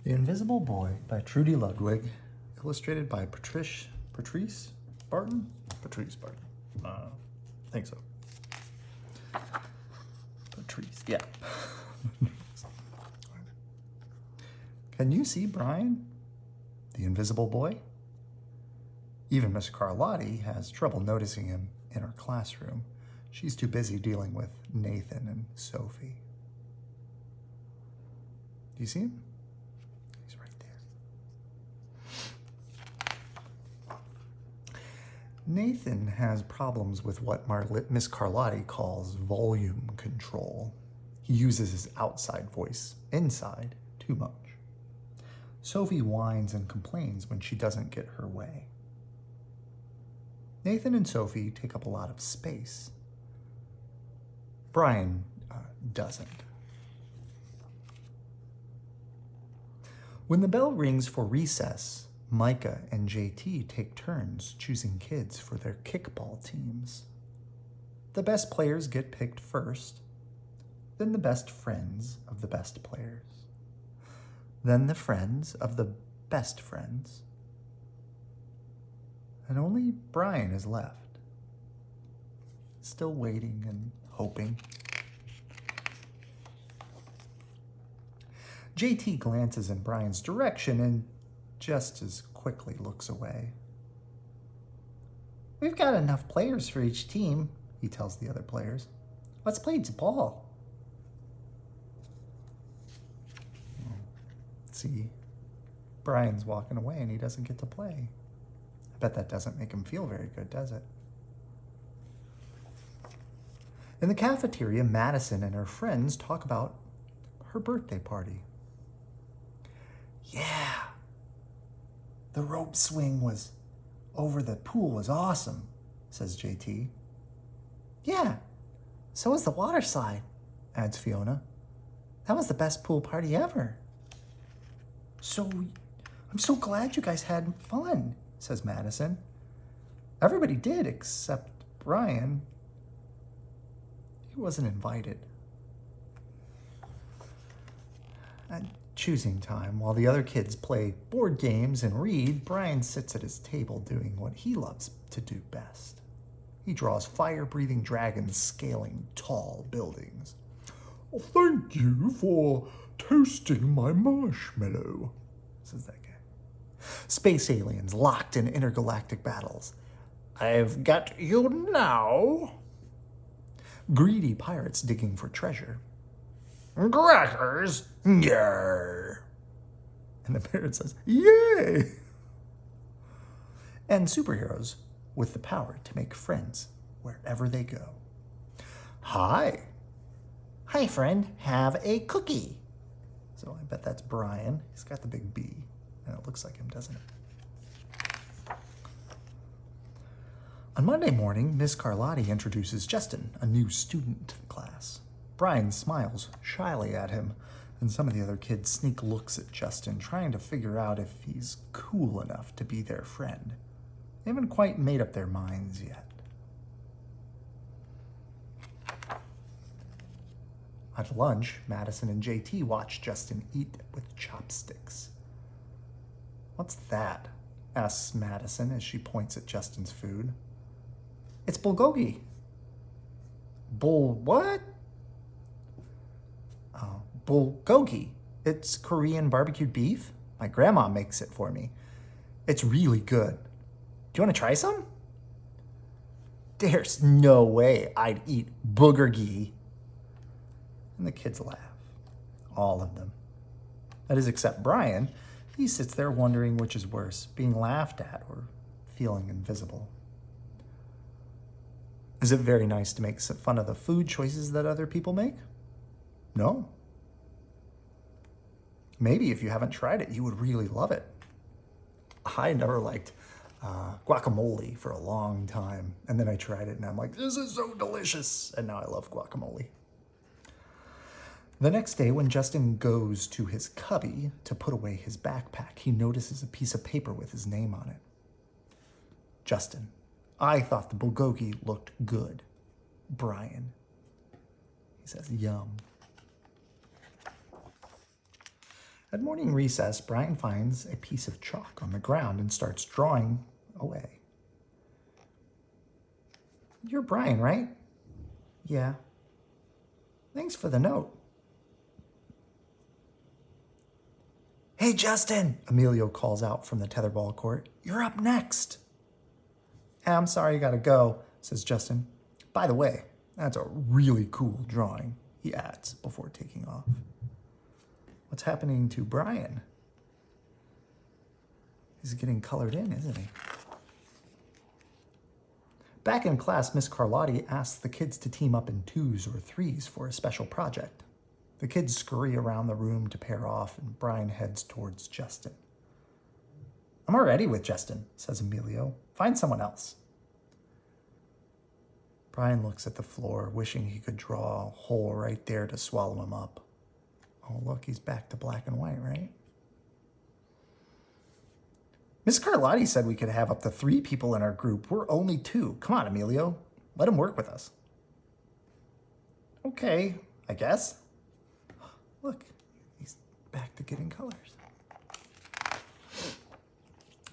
The Invisible Boy by Trudy Ludwig, illustrated by Patrice Barton? Patrice Barton. I think so. Patrice, yeah. Can you see Brian, the invisible boy? Even Miss Carlotti has trouble noticing him in her classroom. She's too busy dealing with Nathan and Sophie. Do you see him? He's right there. Nathan has problems with what Miss Carlotti calls volume control. He uses his outside voice inside too much. Sophie whines and complains when she doesn't get her way. Nathan and Sophie take up a lot of space. Brian doesn't. When the bell rings for recess, Micah and JT take turns choosing kids for their kickball teams. The best players get picked first, then the best friends of the best players, then the friends of the best friends, and only Brian is left, still waiting and hoping. JT glances in Brian's direction and just as quickly looks away. "We've got enough players for each team," he tells the other players. "Let's play ball." See, Brian's walking away and he doesn't get to play. I bet that doesn't make him feel very good, does it? In the cafeteria, Madison and her friends talk about her birthday party. "Yeah, the rope swing was over the pool was awesome," says JT. "Yeah, so was the water slide," adds Fiona. "That was the best pool party ever." I'm so glad you guys had fun," says Madison. "Everybody did except Brian. He wasn't invited." At choosing time, while the other kids play board games and read, Brian sits at his table doing what he loves to do best. He draws fire-breathing dragons scaling tall buildings. "Thank you for toasting my marshmallow," says that guy. Space aliens locked in intergalactic battles. "I've got you now." Greedy pirates digging for treasure. "Crackers, yar." And the parrot says, "Yay!" And superheroes with the power to make friends wherever they go. "Hi." "Hi, friend, have a cookie." So I bet that's Brian. He's got the big B, and it looks like him, doesn't it? On Monday morning, Miss Carlotti introduces Justin, a new student to the class. Brian smiles shyly at him, and some of the other kids sneak looks at Justin, trying to figure out if he's cool enough to be their friend. They haven't quite made up their minds yet. At lunch, Madison and JT watch Justin eat with chopsticks. "What's that?" asks Madison as she points at Justin's food. "It's bulgogi." What?" Bulgogi. It's Korean barbecued beef. My grandma makes it for me. It's really good. Do you want to try some? "There's no way I'd eat boogergi." And the kids laugh. All of them. That is, except Brian. He sits there wondering which is worse, being laughed at or feeling invisible. Is it very nice to make fun of the food choices that other people make? No. Maybe if you haven't tried it, you would really love it. I never liked guacamole for a long time. And then I tried it and I'm like, this is so delicious. And now I love guacamole. The next day, when Justin goes to his cubby to put away his backpack, he notices a piece of paper with his name on it. "Justin, I thought the bulgogi looked good. Brian." He says, "Yum." At morning recess, Brian finds a piece of chalk on the ground and starts drawing away. You're Brian, right? Yeah. Thanks for the note. Hey, Justin, Emilio calls out from the tetherball court. You're up next. Hey, I'm sorry you gotta go, says Justin. By the way, that's a really cool drawing, he adds before taking off. What's happening to Brian? He's getting colored in, isn't he? Back in class, Miss Carlotti asks the kids to team up in 2s or 3s for a special project. The kids scurry around the room to pair off, and Brian heads towards Justin. I'm already with Justin, says Emilio. Find someone else. Brian looks at the floor, wishing he could draw a hole right there to swallow him up. Oh, look, he's back to black and white, right? Miss Carlotti said we could have up to 3 people in our group. We're only 2. Come on, Emilio. Let him work with us. Okay, I guess. Look, he's back to getting colors.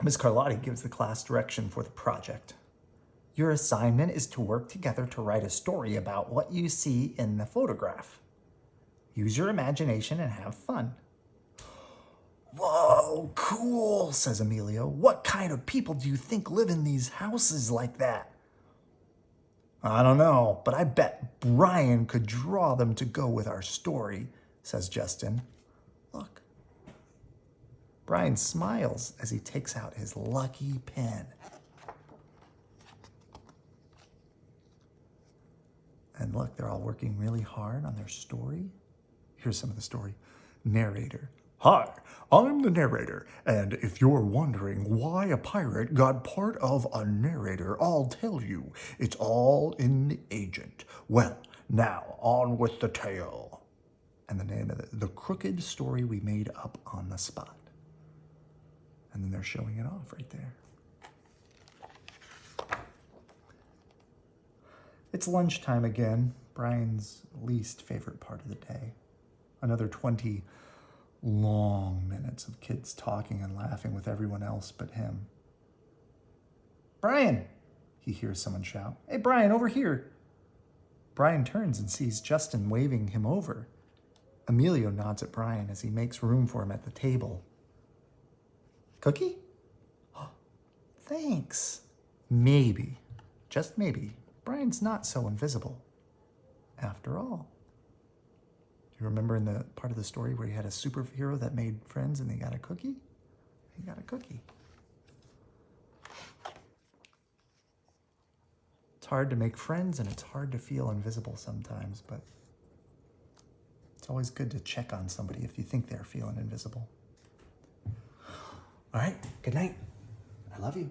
Miss Carlotti gives the class direction for the project. Your assignment is to work together to write a story about what you see in the photograph. Use your imagination and have fun. Whoa, cool, says Emilio. What kind of people do you think live in these houses like that? I don't know, but I bet Brian could draw them to go with our story, says Justin. Look. Brian smiles as he takes out his lucky pen. And look, they're all working really hard on their story. Here's some of the story. Narrator. Hi, I'm the narrator, and if you're wondering why a pirate got part of a narrator, I'll tell you. It's all in the agent. Well, now, on with the tale. And the name of the crooked story we made up on the spot. And then they're showing it off right there. It's lunchtime again, Brian's least favorite part of the day. Another 20 long minutes of kids talking and laughing with everyone else but him. Brian, he hears someone shout. Hey, Brian, over here. Brian turns and sees Justin waving him over. Emilio nods at Brian as he makes room for him at the table. Cookie? Oh, thanks. Maybe, just maybe, Brian's not so invisible after all. Do you remember in the part of the story where he had a superhero that made friends and they got a cookie? He got a cookie. It's hard to make friends and it's hard to feel invisible sometimes, but it's always good to check on somebody if you think they're feeling invisible. All right, good night. I love you.